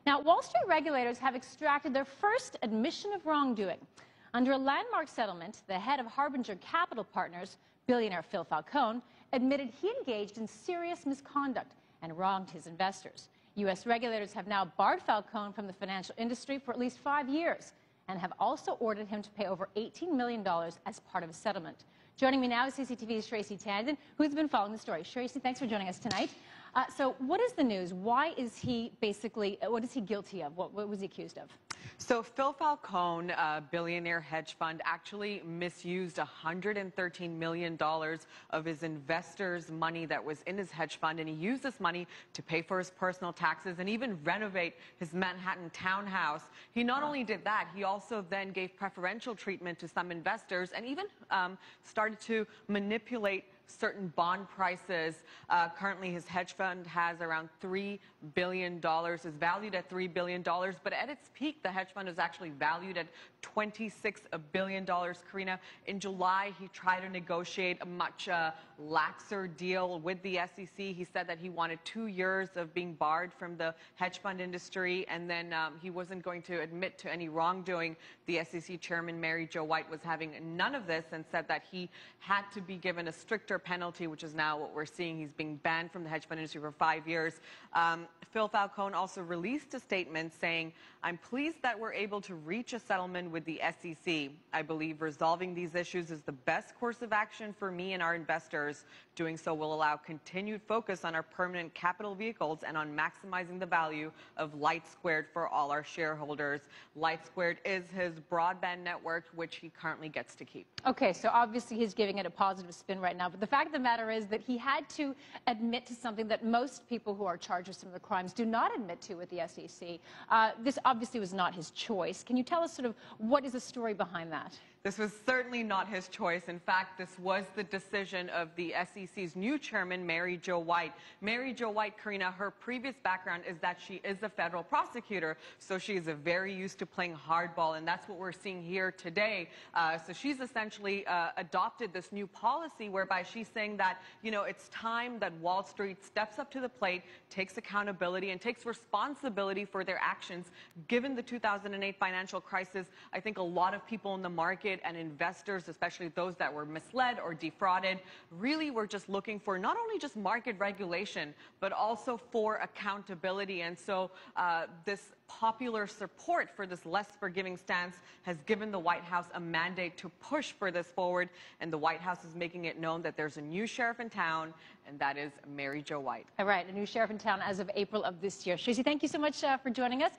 Now, Wall Street regulators have extracted their first admission of wrongdoing. Under a landmark settlement, the head of Harbinger Capital Partners, billionaire Phil Falcone, admitted he engaged in serious misconduct and wronged his investors. U.S. regulators have now barred Falcone from the financial industry for at least 5 years and have also ordered him to pay over $18 million as part of a settlement. Joining me now is CCTV's Tracy Tandon, who's been following the story. Tracy, thanks for joining us tonight. So what is the news? Why is he what is he guilty of? What was he accused of? So Phil Falcone, a billionaire hedge fund, actually misused $113 million of his investors' money that was in his hedge fund, and he used this money to pay for his personal taxes and even renovate his Manhattan townhouse. He not only did that, he also then gave preferential treatment to some investors and even started to manipulate certain bond prices. Currently, his hedge fund has around $3 billion, is valued at $3 billion, but at its peak, the hedge fund is actually valued at $26 billion. Karina, in July, he tried to negotiate a much laxer deal with the SEC. He said that he wanted 2 years of being barred from the hedge fund industry, and then he wasn't going to admit to any wrongdoing. The SEC chairman, Mary Jo White, was having none of this and said that he had to be given a stricter penalty, which is now what we're seeing. He's being banned from the hedge fund industry for 5 years. Phil Falcone also released a statement saying, "I'm pleased that we're able to reach a settlement with the SEC. I believe resolving these issues is the best course of action for me and our investors. Doing so will allow continued focus on our permanent capital vehicles and on maximizing the value of LightSquared for all our shareholders." LightSquared is his broadband network, which he currently gets to keep. Okay, so obviously he's giving it a positive spin right now, but the fact of the matter is that he had to admit to something that most people who are charged with some of the crimes do not admit to with the SEC. This obviously was not his choice. Can you tell us sort of what is the story behind that? This was certainly not his choice. In fact, this was the decision of the SEC's new chairman, Mary Jo White. Mary Jo White, Karina, her previous background is that she is a federal prosecutor, so she is very used to playing hardball, and that's what we're seeing here today. So she's essentially adopted this new policy whereby she's saying that, you know, it's time that Wall Street steps up to the plate, takes accountability, and takes responsibility for their actions. Given the 2008 financial crisis, I think a lot of people in the market and investors, especially those that were misled or defrauded, really were just looking for not only just market regulation, but also for accountability. And so this popular support for this less forgiving stance has given the White House a mandate to push for this forward. And the White House is making it known that there's a new sheriff in town, and that is Mary Jo White. All right, a new sheriff in town as of April of this year. Tracy, thank you so much for joining us.